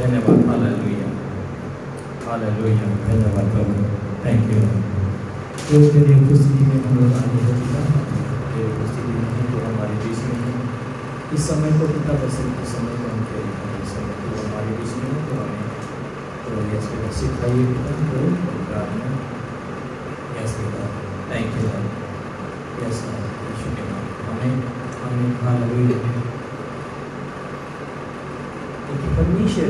धन्यवाद। Hallelujah, hallelujah, धन्यवाद प्रभु, thank you. तो तेरी उपस्थिति में हम लोग आने हो पिता, तेरी उपस्थिति में है जो हमारे बीच में है। इस समय को पिता बसंत के समय को हम तेरे समय को हमारे बीच में है, तो हमें तो यस पिता सिखाइए पिता तो प्रार्थना यस पिता, थैंक यू यस यीशु के नाम हमें हमें हालेलुया। क्योंकि परमेश्वर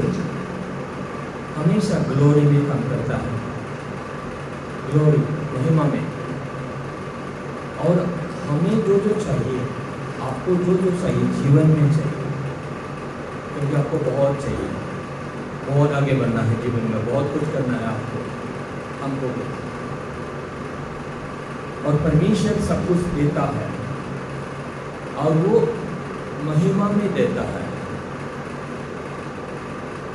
हमेशा ग्लोरी में काम करता है, ग्लोरी महिमा में। और हमें जो जो चाहिए, आपको जो जो चाहिए जीवन में चाहिए, क्योंकि आपको बहुत चाहिए, बहुत आगे बढ़ना है जीवन में, बहुत कुछ करना है आपको हमको। और परमेश्वर सब कुछ देता है और वो महिमा में देता है।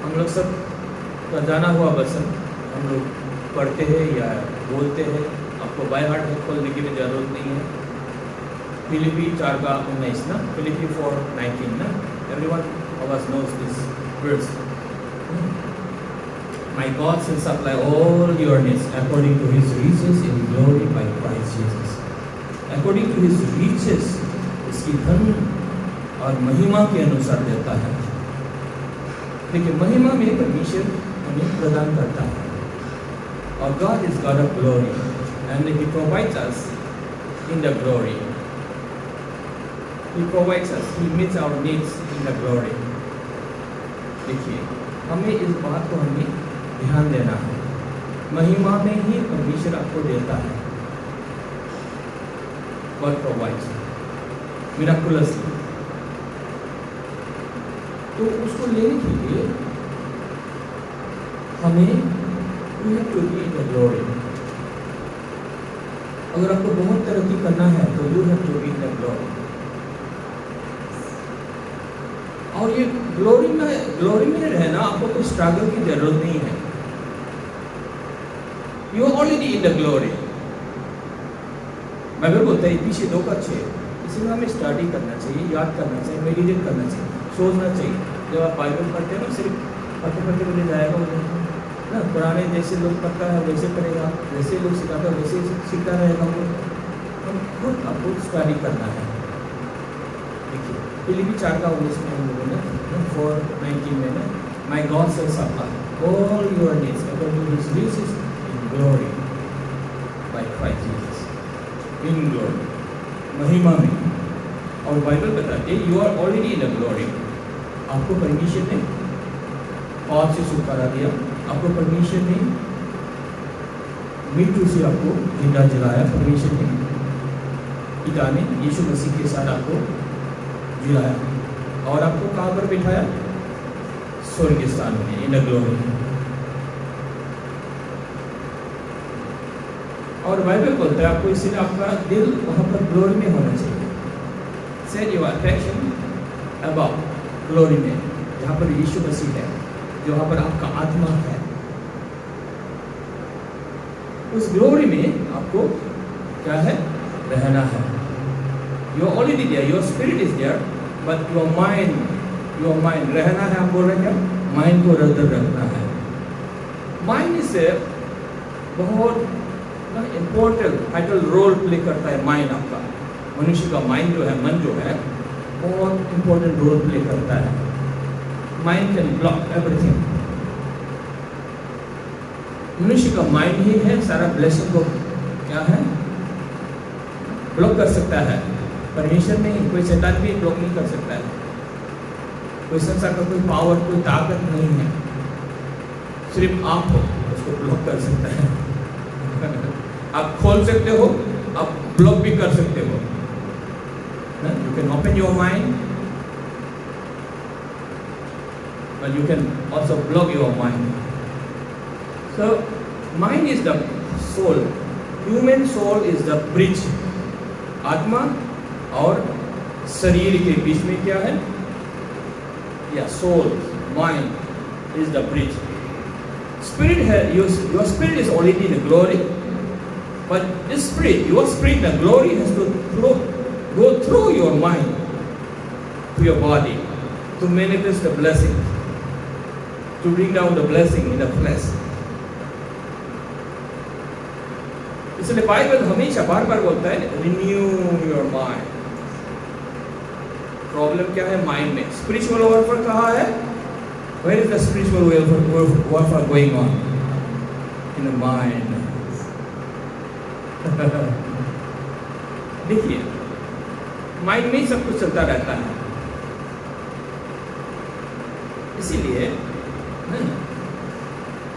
हम लोग सब का जाना हुआ वचन हम लोग पढ़ते हैं या बोलते हैं, आपको बाय हार्ट खोलने की भी जरूरत नहीं है। फिलिपी 4:19 ना, फिलिपी 4:19 ना, everyone of us knows this verse. My God shall supply all your needs according to His riches in glory by Christ Jesus. According to His riches, उसकी धन और महिमा के अनुसार देता है। देखिए महिमा में परमेश्वर हमें प्रदान करता है। और God is God of glory and He provides us in the glory. He provides us, He meets our needs in the glory. देखिए हमें इस बात को हमें ध्यान देना है, महिमा में ही परमेश्वर आपको देता है। God provides miraculously। तो उसको लेने के लिए हमें we have to be in the glory। अगर आपको बहुत तरक्की करना है तो you have to be in the glory। और ये ग्लोरी में रहना आपको कोई स्ट्रगल की जरूरत नहीं है। You are already in the glory. Bible बोलता है पीछे 2:6, इसलिए हमें स्टडी करना चाहिए, याद करना चाहिए, मेडिटेट करना चाहिए, सोचना चाहिए। जब आप बाइबल पढ़ते हैं ना, सिर्फ पढ़ते बोले जाएगा ना, पुराने जैसे लोग पढ़ता है वैसे करेगा, वैसे लोग सिखाता है वैसे सीखता रहेगा। वो हम खुद आपको स्टडी करना है। देखिए फिलिपी 4:19 में हम लोगों ने 4:19 में ना, my God shall supply all your needs according to his riches in glory by Christ Jesus. In glory महिमा में। और बाइबल बताती है you are already in the glory. आपको परमेश्वर ने पाप से छुटकारा दिया, आपको परमेश्वर ने मृत्यु से आपको जिंदा जलाया, परमेश्वर ने पिता ने यीशु मसीह के साथ आपको जिलाया और आपको कहाँ पर बिठाया? स्वर्ग स्थान में, इन द ग्लोरी। और बाइबल बोलता है आपको इसलिए आपका दिल वहाँ पर ग्लोरी में होना चाहिए। Set your affection about glory में, जहाँ पर यीशु मसीह है, जहाँ पर आपका आत्मा है। उस ग्लोरी में आपको क्या है? रहना है। You are already there, your spirit is there, but your mind रहना है। हम बोल रहे हैं क्या? माइंड को रद्द रखना है। माइंड से बहुत इम्पोर्टेंट वाइटल रोल प्ले करता है। माइंड आपका, मनुष्य का माइंड जो है, मन जो है, बहुत इम्पोर्टेंट रोल प्ले करता है। Mind can block everything. मनुष्य का माइंड ही है सारा ब्लेसिंग को क्या है? ब्लॉक कर सकता है। परमेश्वर नहीं, कोई शैतान भी ब्लॉक नहीं कर सकता है। कोई संसार का कोई पावर, कोई ताकत नहीं है, सिर्फ आप हो उसको ब्लॉक कर सकता है। आप खोल सकते हो, आप ब्लॉक भी कर सकते हो। You can open your mind, but you can also block your mind. So mind is the soul. Human soul is the bridge. आत्मा और शरीर के बीच में क्या है? या soul, mind is the bridge. Spirit है, your spirit is already in the glory, but this spirit, your spirit, the glory has to go through your mind to your body to manifest the blessing. to bring down the blessing in the flesh. इसलिए Bible हमेशा बार बार बोलता है renew your mind. Problem क्या है mind में? Spiritual warfare कहाँ है? Where is the spiritual warfare going on? In the mind. देखिए माइंड में ही सब कुछ चलता रहता है. इसीलिए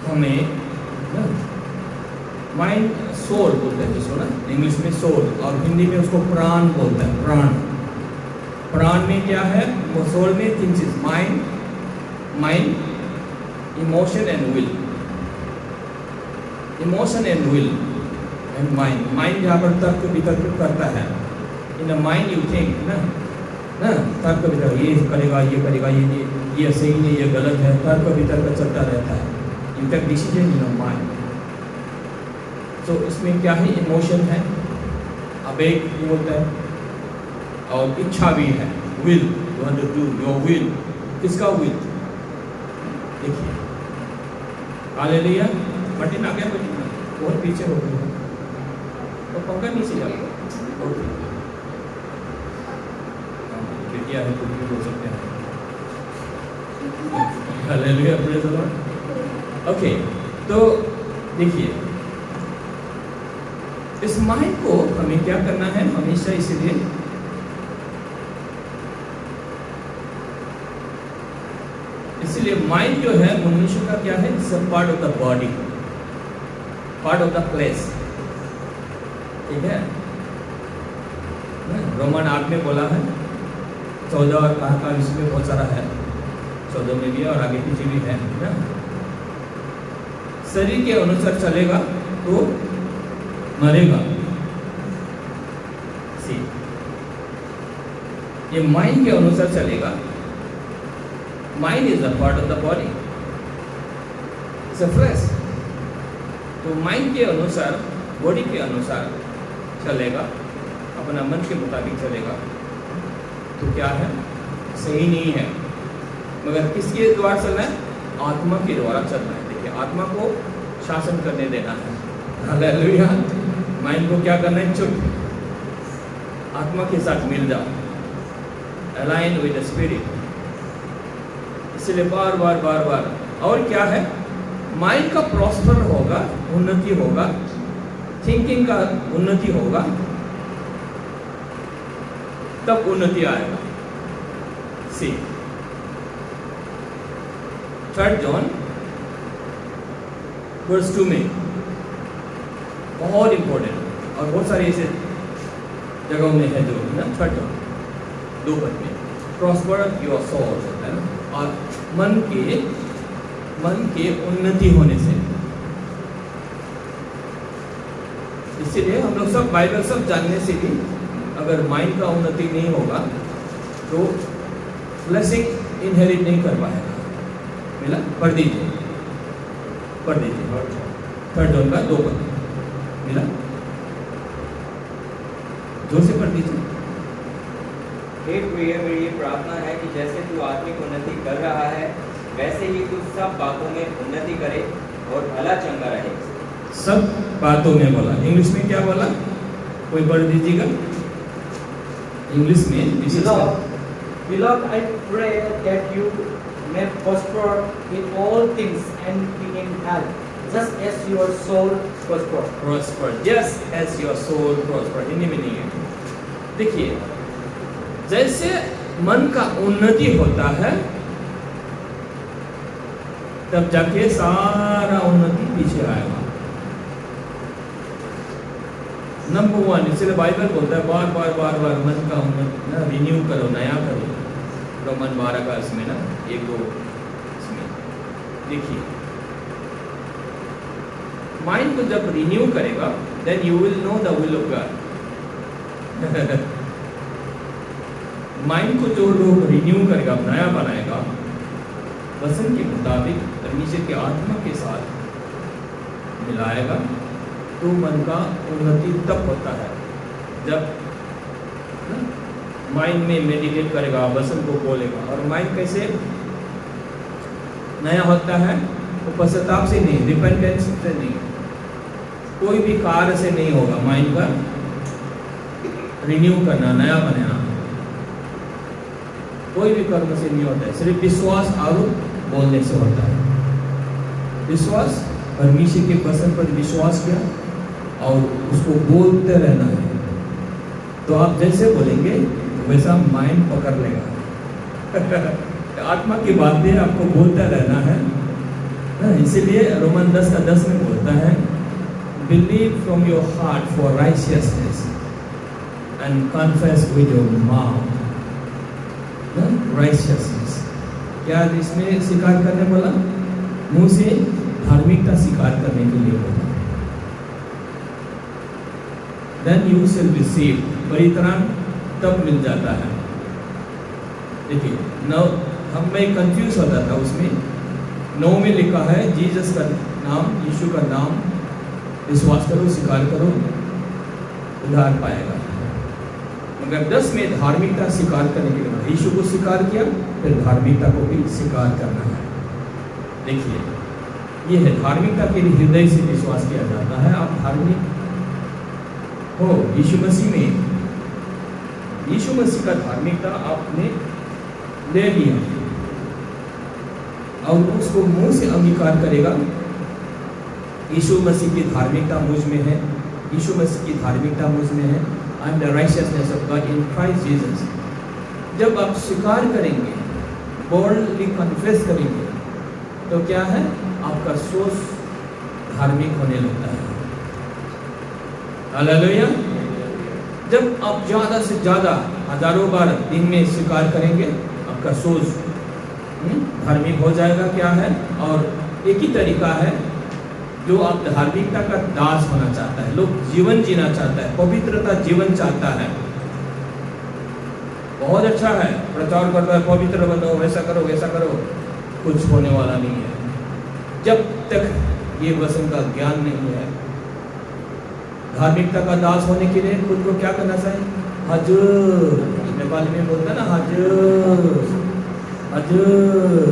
हमें माइंड सोल बोलते हैं जिसको ना इंग्लिश में सोल, और हिंदी में उसको प्राण बोलते हैं. प्राण. प्राण में क्या है? वो सोल में तीन चीज, mind, emotion and will. Emotion and will and mind. Mind जहाँ पर तर्क वितर्क करता है. इन द माइंड यू थिंक ना तर्क वितर्क, ये करेगा, ये सही नहीं, ये गलत है, तर्क वितर्क चलता रहता है. You take decision in the mind. तो इसमें क्या है? इमोशन है, आवेग भी होता है, और इच्छा भी है, will. You want to do your will. किसका विल? देखिए हालेलुया. मर्टिन आ गया? बहुत पीछे हो गया तो पंखा नीचे जाएगा. बेटिया है तो भी बोल सकते हैं. Hallelujah, praise the Lord. Okay, तो देखिए इस माइंड को हमें क्या करना है हमेशा. इसीलिए माइंड जो है मनुष्य का क्या है? सब part of the body, part of the flesh. ठीक है. रोमन 8 में बोला है, 14 और कहा इसमें बहुत सारा है, 14 में भी और आगे पीछे भी है ना. शरीर के अनुसार चलेगा तो मरेगा. सी, ये माइंड के अनुसार चलेगा. Mind is a part of the body, it's a flesh. तो माइंड के अनुसार, बॉडी के अनुसार चलेगा, अपना मन के मुताबिक चलेगा, तो क्या है? सही नहीं है. मगर किसके द्वारा चलना है? आत्मा के द्वारा चलना है. देखिए आत्मा को शासन करने देना है. हालेलुया. माइंड को क्या करना है? चुप, आत्मा के साथ मिल जाओ, अलाइन विद द स्पिरिट. इसलिए बार बार और क्या है? माइंड का प्रॉस्पर होगा, उन्नति होगा, थिंकिंग का उन्नति होगा, तब उन्नति आएगा. सी 3 जॉन वर्स 2 में बहुत इंपॉर्टेंट, और बहुत सारी ऐसे जगहों में है जो ना 3 जॉन 2 पद में प्रॉस्पर योर सोल होता है ना. और मन के उन्नति होने से. इसीलिए हम लोग सब बाइबल सब जानने से भी अगर माइंड का उन्नति नहीं होगा तो ब्लेसिंग इनहेरिट नहीं कर पाएगा. मिला? पढ़ दीजिए 3 जॉन का 2 पद. मिला? जोर से पढ़ दीजिए. हे प्रिय, मेरी प्रार्थना है कि जैसे तू आत्मिक उन्नति कर रहा है वैसे ही तू सब बातों में उन्नति करे और भला चंगा रहे. सब बातों में बोला. इंग्लिश में क्या बोला? कोई पढ़ दीजिएगा इंग्लिश में. Beloved, I pray that you may prosper in all things and be in health, just as your soul prospers. Prosper, just as your soul prosper. Hindi में नहीं है. देखिए जैसे मन का उन्नति होता है तब जाके सारा उन्नति पीछे आएगा. नंबर 1, इसलिए बाइबल बोलता है बार बार मन का उन्नति ना रिन्यू करो, नया करो. रोमन 12 का इसमें ना 1-2 इसमें देखिए माइंड को जब रिन्यू करेगा then you will know the will of God. Mind को जो लोग रिन्यू करेगा, नया बनाएगा, वचन के मुताबिक परमेश्वर की आत्मा के साथ मिलाएगा, तो मन का उन्नति तब होता है जब माइंड में मेडिटेट करेगा, वचन को बोलेगा. और माइंड कैसे? नया होता है वो पश्चाताप से नहीं, रिपेंटेंस से नहीं, कोई भी कार्य से नहीं होगा। माइंड का रिन्यू करना, नया बनाना कोई भी कर्म से नहीं होता है, सिर्फ विश्वास और बोलने से होता है। विश्वास, परमेश्वर के वचन पर विश्वास किया और उसको बोलते रहना है, तो आप जैसे बोलेंगे वैसा माइंड पकड़ लेगा। आत्मा की बातें आपको बोलता रहना है। इसीलिए रोमन 10:10 में बोलता है, believe from your heart for righteousness and confess with your mouth. Righteousness क्या इसमें स्वीकार करने बोला? मुंह से धार्मिकता स्वीकार करने के लिए बोला। Then you shall receive, परित्राण तब मिल जाता है। देखिए, नौ मैं कंफ्यूज होता था उसमें। 9 में लिखा है जीसस का नाम, यीशु का नाम विश्वास करो, स्वीकार करो, उद्धार पाएगा। मगर 10 में धार्मिकता स्वीकार करने के लिए यीशु को स्वीकार किया, फिर धार्मिकता को भी स्वीकार करना है। देखिए, ये है धार्मिकता के लिए हृदय से विश्वास किया जाता है। आप धार्मिक हो यीशु मसीह में, यीशु मसीह का धार्मिकता आपने ले लिया और उसको मुंह से अंगीकार करेगा। यीशु मसीह की धार्मिकता मुझ में है, यीशु मसीह की धार्मिकता मुझ में है। I am the righteousness of God in Christ Jesus. जब आप स्वीकार करेंगे, बोल्डली कन्फेस करेंगे, तो क्या है? आपका सोच धार्मिक होने लगता है। हालेलुया। जब आप ज़्यादा से ज़्यादा हजारों बार दिन में स्वीकार करेंगे, आपका सोच धार्मिक हो जाएगा। क्या है? और एक ही तरीका है, जो आप धार्मिकता का दास होना चाहता है, लोग जीवन जीना चाहता है, पवित्रता जीवन चाहता है, बहुत अच्छा है, प्रचार करता है पवित्र बनो, वैसा करो वैसा करो, कुछ होने वाला नहीं है जब तक ये वचन का ज्ञान नहीं है। धार्मिकता का दास होने के लिए खुद को क्या करना चाहिए? हजूर, नेपाली में बोलता ना, हजूर हजूर,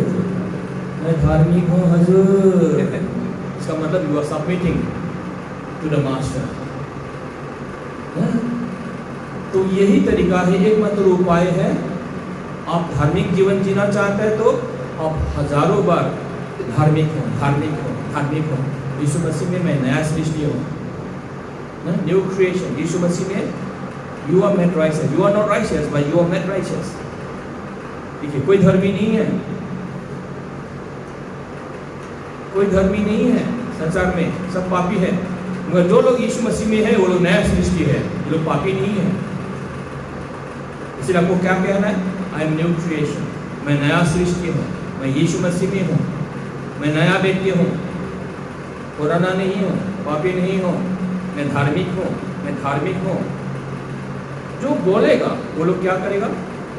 मैं धार्मिक हूँ हजूर। इसका मतलब you are submitting to the master. तो यही तरीका है, एकमात्र उपाय है। आप धार्मिक जीवन जीना चाहते हैं तो आप हजारों बार धार्मिक हो, धार्मिक हो, धार्मिक हो। यीशु मसीह में मैं नया सृष्टि हूँ, न्यू क्रिएशन। यीशु मसीह में you are made righteous, you are not righteous but you are made righteous. देखिए, कोई धर्मी नहीं है, कोई धर्मी नहीं है संसार में, सब पापी है। मगर जो लोग यीशु मसीह में है वो लोग नया सृष्टि है, ये लोग पापी नहीं है। इसलिए आपको क्या कहना है? आई एम न्यू क्रिएशन, मैं नया सृष्टि हूँ, मैं यीशु मसीह में हूँ, मैं नया व्यक्ति हूँ, पुराना नहीं हूँ, पापी नहीं हूँ, मैं धार्मिक हूँ, मैं धार्मिक हूँ। जो बोलेगा वो लोग क्या करेगा?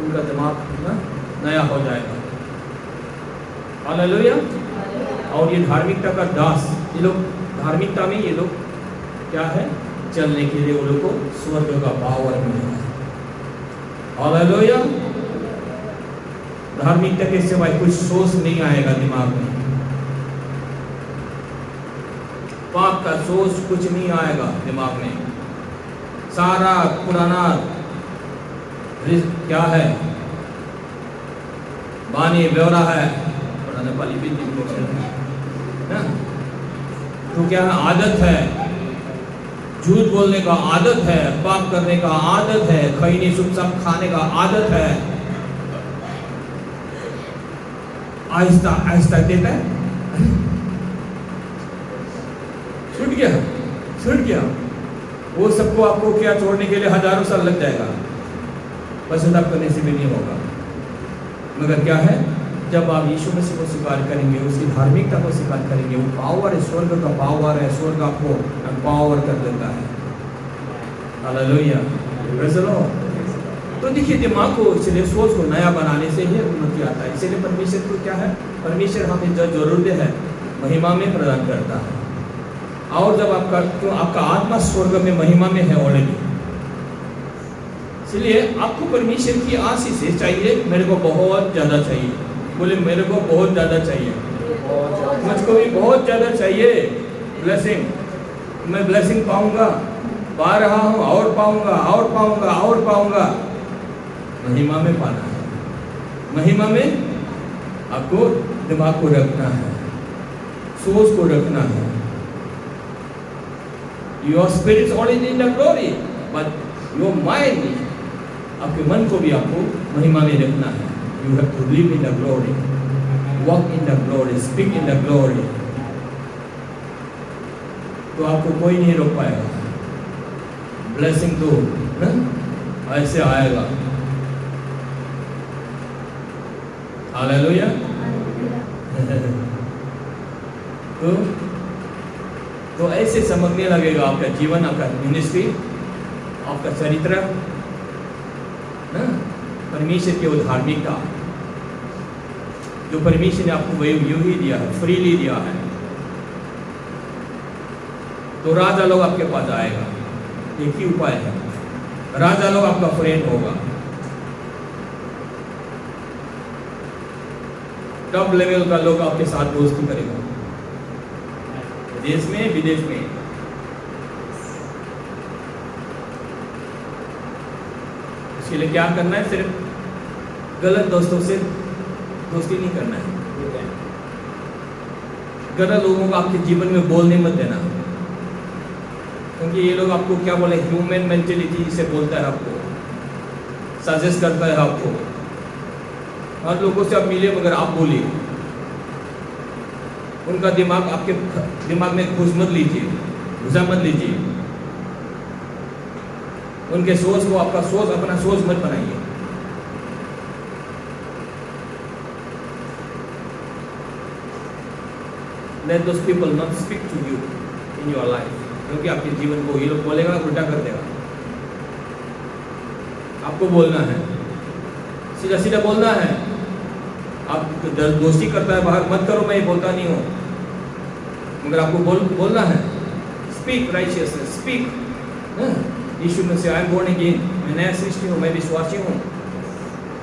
उनका दिमाग ना नया हो जाएगा। हालेलुया। और ये धार्मिकता का दास, ये लोग धार्मिकता में ये लोग क्या है? चलने के लिए वो लोग को स्वर्ग का पावर मिलेगा। हालेलुया। धार्मिकता के सिवाय कुछ सोच नहीं आएगा दिमाग में, पाप का सोच कुछ नहीं आएगा दिमाग में। सारा पुराना क्या है? बानी ब्यौरा है, पुराना पाली भी ना, तो क्या है? आदत है, झूठ बोलने का आदत है, पाप करने का आदत है, खैनी सुख सब खाने का आदत है। आहिस्ता आहिस्ता देता है, छूट गया, छूट गया। वो सबको आपको क्या छोड़ने के लिए हजारों साल लग जाएगा, पश्चाताप करने से भी नहीं होगा। मगर क्या है? जब आप यीशु मसीह को स्वीकार करेंगे, उसकी धार्मिकता को स्वीकार करेंगे, वो पावर है, स्वर्ग का पावर है, स्वर्ग आपको पावर कर देता है। Hallelujah, praise the Lord. तो देखिए, दिमाग को, इसलिए सोच को नया बनाने से ही उन्नति आता है। इसीलिए परमेश्वर को क्या है? परमेश्वर हमें जो जरूरत है महिमा में प्रदान करता है। और जब आपका आत्मा स्वर्ग में महिमा में है ऑलरेडी, इसलिए आपको परमेश्वर की आशीष से चाहिए। मेरे को बहुत ज़्यादा चाहिए, बोले मेरे को बहुत ज़्यादा चाहिए। मुझको भी बहुत ज़्यादा चाहिए ब्लेसिंग, मैं ब्लेसिंग पाऊंगा, पा रहा हूँ, और पाऊंगा और पाऊंगा और पाऊंगा। महिमा में पाना है, महिमा में आपको दिमाग को रखना है, सोच को रखना है। Your spirit is already in the glory, but your mind, आपके मन को भी आपको महिमा में रखना है। You have to live in the glory, walk in the glory, speak in the glory. तो आपको कोई नहीं रोक पाएगा। ब्लेसिंग तो ऐसे आएगा। हालेलुया। तो ऐसे समझने लगेगा आपका जीवन, आपका मिनिस्ट्री, आपका चरित्र, परमेश्वर की वो धार्मिकता जो परमेश्वर ने आपको वही यूं ही दिया है, फ्रीली दिया है। तो राजा लोग आपके पास आएगा। एक ही उपाय है, राजा लोग आपका फ्रेंड होगा। टॉप लेवल का लोग आपके साथ दोस्ती करेगा, देश में विदेश में। इसके लिए क्या करना है? सिर्फ गलत दोस्तों से दोस्ती नहीं करना है। गलत लोगों को आपके जीवन में बोलने मत देना, क्योंकि ये लोग आपको क्या बोले, ह्यूमन मेंटेलिटी से बोलता है, आपको सजेस्ट करता है आपको। हर लोगों से आप मिले मगर आप बोलिए, उनका दिमाग आपके दिमाग में घुस मत लीजिए, घुसा मत लीजिए। उनके सोच को आपका सोच अपना सोच मत बनाइए। Let those people not speak to you in your life, क्योंकि आपके जीवन को ये लोग बोलेगा, उल्टा कर देगा। आपको बोलना है, सीधा सीधा बोलना है। आप दोस्ती करता है बाहर मत करो, मैं बोलता नहीं हूँ, मगर आपको बोलना है। Speak righteousness, speak. यीशु में से आई एम बोर्न अगेन, मैं नया सृष्टि हूँ, मैं विश्वासी हूँ।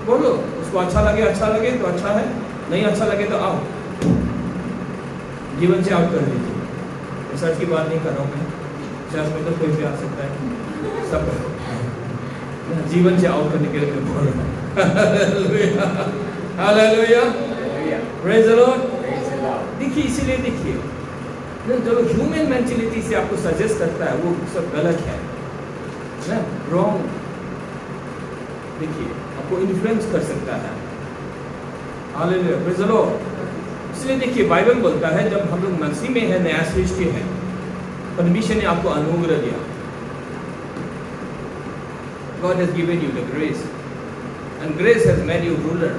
बोलो, उसको अच्छा लगे तो अच्छा है, नहीं अच्छा लगे तो आओ, जीवन से आउट कर दीजिए। सच की बात नहीं कर रहा हूँ मैं, चर्च में तो कोई भी आ सकता है, सब जीवन से आउट करने के लिए मैं बोल रहा हूँ। Hallelujah, praise the Lord. देखिए, इसीलिए देखिए, जो ह्यूमन मेंटालिटी से आपको सजेस्ट करता है वो सब गलत है ना, रॉन्ग। देखिए, आपको इन्फ्लुएंस कर सकता है। Hallelujah, praise the Lord. इसलिए देखिए, बाइबल बोलता है जब हम लोग मसीह में है, नया सृष्टि है, परमेश्वर ने आपको अनुग्रह दिया। God has given you the grace, and grace has made you ruler.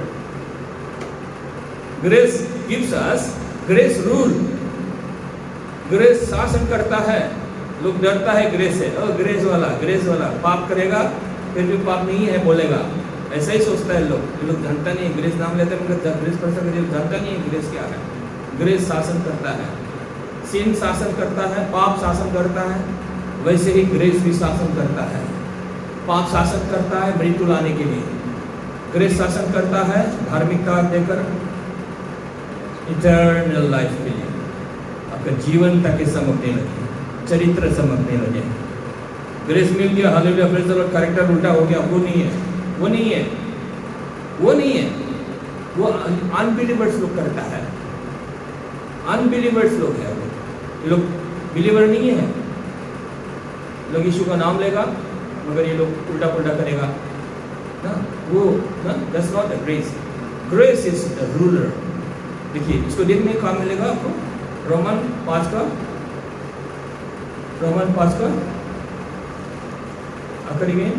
Grace gives us, grace rule. Grace शासन करता है। लोग डरता है ग्रेस से, ग्रेस वाला पाप करेगा फिर भी पाप नहीं है बोलेगा, ऐसा ही सोचता है लोग। ये लोग जानता नहीं है, ग्रेस नाम लेते हैं मगर ग्रेस पर्सन जानता नहीं है ग्रेस क्या है। ग्रेस शासन करता है, सिन शासन करता है, पाप शासन करता है, वैसे ही ग्रेस भी शासन करता है। पाप शासन करता है मृत्यु लाने के लिए, ग्रेस शासन करता है धार्मिकता देकर इटर्नल लाइफ के लिए। आपका जीवन ताकि समझने लगे, चरित्र समझने लगे। ग्रेस मिल गया, hallelujah, praise the Lord, character उल्टा हो गया, वो नहीं है। वो अनबिलीवर्स लोग करता है, अनबिलीवर्स लोग है। ये लोग बिलीवर नहीं है। लोग यीशु का नाम लेगा मगर ये लोग उल्टा पुल्टा करेगा ना, वो ना, that's not the grace. Grace is the ruler. देखिए, इसको देखने का मिलेगा आपको रोमन 5 का आखिरी में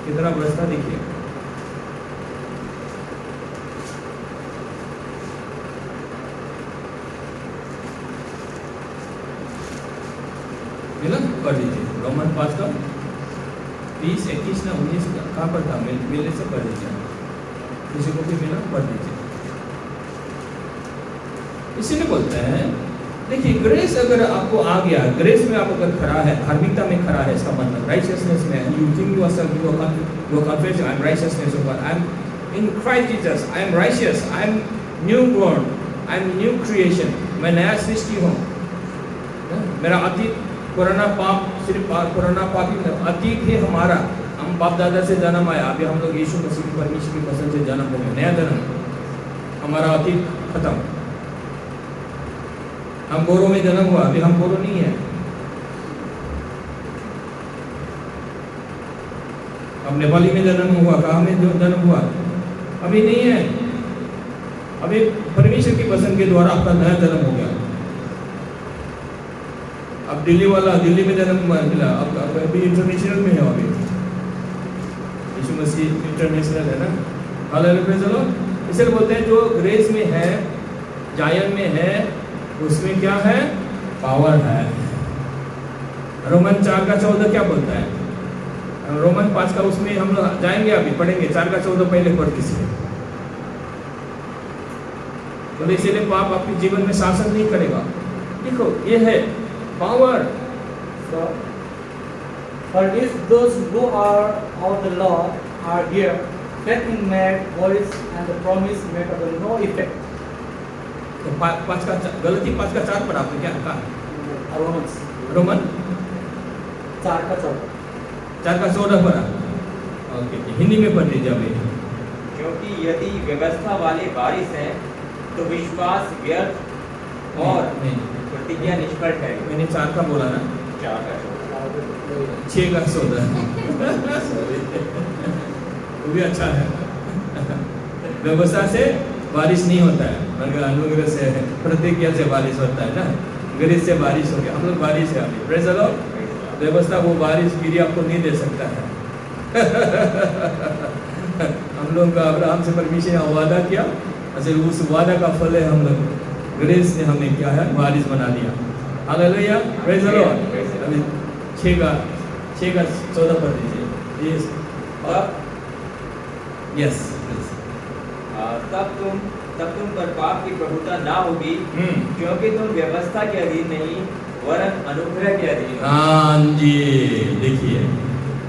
कितना वर्ष था देखिए। मिला, पढ़ लीजिए रोमन 5 का 30, 21 ना 19 का, कहाँ पर था? मिलने से पढ़ लीजिए, किसी को भी मिला पढ़ लीजिए। इसीलिए बोलते हैं, देखिए, ग्रेस अगर आपको आ गया, ग्रेस में आप अगर खड़ा है, धार्मिकता में खड़ा है, इसका मतलब राइचियसनेस में, you think yourself you are confess I am righteousness of God, I am in Christ Jesus, I am righteous, I am new born, I am new creation, मैं नया सृष्टि हूँ। मेरा अतीत पुराना पाप, सिर्फ पुराना पाप ही नहीं, अतीत है हमारा। हम बाप दादा से जन्म आया, अभी हम लोग यीशु मसीह की परमेश्वर की पसंद से जन्म हो गए, नया जन्म। हमारा अतीत खत्म। हम गोरों में जन्म हुआ, अभी हम गोरों नहीं है। अब नेपाली में जन्म हुआ, कहाँ में जो जन्म हुआ, अभी नहीं है। अभी परमेश्वर की पसंद के द्वारा आपका नया जन्म हो गया। अब दिल्ली वाला दिल्ली में जन्म मिला, अब अभी इंटरनेशनल में है। अभी यीशु मसीह इंटरनेशनल है ना। हालेलुया। चलो इसे बोलते हैं जो ग्रेस में है, जायन में है, उसमें क्या है? पावर है। रोमन 4:14 क्या बोलता है? रोमन 5 का, उसमें हम लोग जाएंगे, अभी पढ़ेंगे। 4:14 पहले पढ़ किसी तो इसीलिए पाप आपके जीवन में शासन नहीं करेगा। देखो ये है power. For if those who are of the law are here, faith in made voice and the promise made of no effect. तो 5 का गलती 5 का 4 पर आपने क्या कहा? रोमन 4:14 पर। ओके, हिंदी में पढ़ लीजिए अभी। क्योंकि यदि व्यवस्था वाले बारिश हैं तो विश्वास व्यर्थ और प्रतिज्ञा निष्फल ठहरेगी। मैंने 4 का बोला ना, 6:14 वो भी अच्छा है। व्यवस्था से बारिश नहीं होता है, बल्कि अनुग्रह से, प्रतिज्ञा से बारिश होता है ना। ग्रेस से बारिश हो गया, हम लोग बारिश है अभी। Praise the Lord. व्यवस्था वो बारिश गिरी आपको नहीं दे सकता है। हम लोग का अब्राहम से परमेश्वर ने वादा किया, असल उस वादा का फल है हम लोग। ग्रेस ने हमें क्या है? बारिश बना दिया। हालेलुया। Praise the Lord. अभी 6:14 पढ़ दीजिए। Yes yes. तब तुम पर पाप की प्रभुता ना होगी, क्योंकि तुम व्यवस्था के अधीन नहीं वरन अनुग्रह के अधीन। हाँ जी, देखिए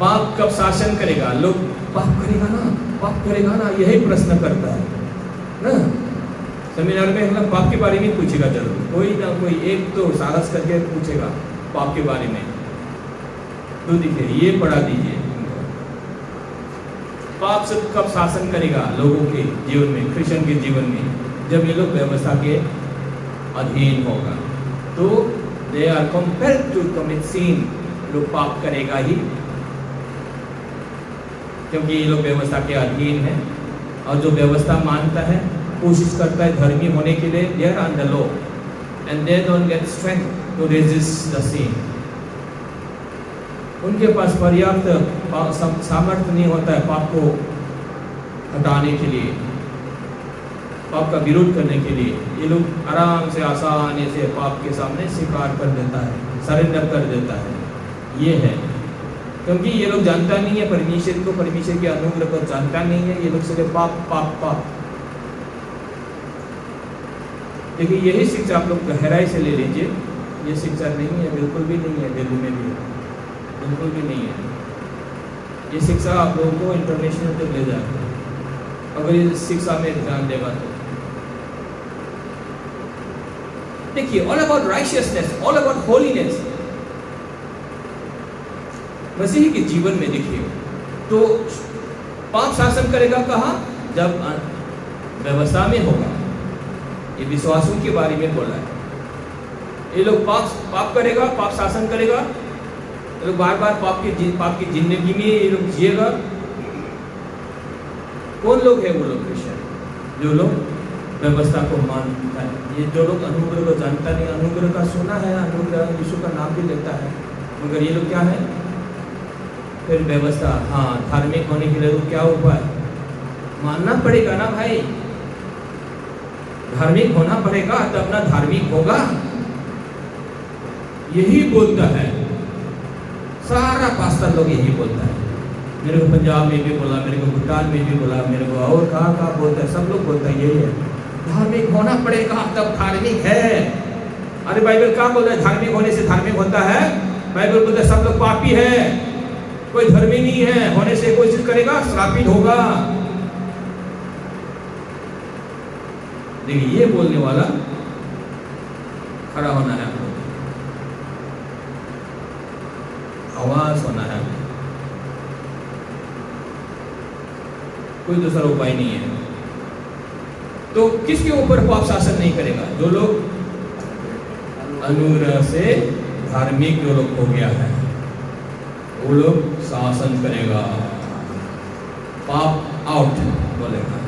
पाप कब शासन करेगा? लोग पाप करेगा ना, पाप करेगा ना, यही प्रश्न करता है ना। सेमिनार में हम पाप के बारे में पूछेगा जरूर, कोई ना कोई एक तो साहस करके पूछेगा पाप के बारे में। तो देखिए ये पढ़ा दीजिए, पाप से कब शासन करेगा लोगों के जीवन में, क्रिश्चियन के जीवन में? जब ये लोग व्यवस्था के अधीन होगा तो they are compelled to commit sin. लोग पाप करेगा ही, क्योंकि ये लोग व्यवस्था के अधीन है। और जो व्यवस्था मानता है, कोशिश करता है धर्मी होने के लिए, they are under law and they don't get strength to resist the sin. उनके पास पर्याप्त सामर्थ्य नहीं होता है पाप को हटाने के लिए, पाप का विरोध करने के लिए। ये लोग आराम से, आसानी से पाप के सामने स्वीकार कर देता है, सरेंडर कर देता है। ये है क्योंकि ये लोग जानता नहीं है परमेश्वर को, परमेश्वर के अनुग्रह को जानता नहीं है। ये लोग सिर्फ पाप पाप पाप। देखिए यही शिक्षा आप लोग गहराई से ले लीजिए। ये शिक्षा नहीं है, बिल्कुल भी नहीं है, दिल्ली में भी बिल्कुल भी नहीं है। ये शिक्षा आप लोगों को इंटरनेशनल तक ले जाएगा अगर ये शिक्षा में ध्यान देगा तो। देखिए all about righteousness, all about holiness. मसीही के जीवन में देखिए तो पाप शासन करेगा कहाँ? जब व्यवस्था में होगा। ये विश्वासों के बारे में बोला है। ये लोग पाप करेगा, पाप शासन करेगा, ये लोग बार बार पाप की जिंदगी में ये लोग जिएगा। कौन लोग है वो लोग? क्रिश्चियन, जो लोग व्यवस्था को मानता है। ये जो लोग अनुग्रह को जानता नहीं, अनुग्रह का सुना है, अनुग्रह यीशु का नाम भी लेता है, मगर ये लोग क्या है? फिर व्यवस्था। हाँ, धार्मिक होने के लिए तो क्या उपाय? मानना पड़ेगा ना भाई, धार्मिक होना पड़ेगा तब ना धार्मिक होगा। यही बोलता है सारा पास्टर लोग, यही बोलता है। मेरे को पंजाब में भी बोला, मेरे को भूटान में भी बोला, मेरे को और कहाँ बोलता है, सब लोग बोलता है यही है, धार्मिक होना पड़ेगा तब धार्मिक है। अरे बाइबल क्या बोलता है? धार्मिक होने से धार्मिक होता है? बाइबल बोलता है सब लोग पापी है, कोई धर्मी नहीं है, होने से कोशिश करेगा श्रापित होगा। देखिए ये बोलने वाला खड़ा होना है, आवाज होना है, कोई दूसरा उपाय नहीं है। तो किसके ऊपर पाप शासन नहीं करेगा? जो लोग अनुग्रह से धार्मिक जो लोग हो गया है वो लोग शासन करेगा, पाप आउट बोलेगा।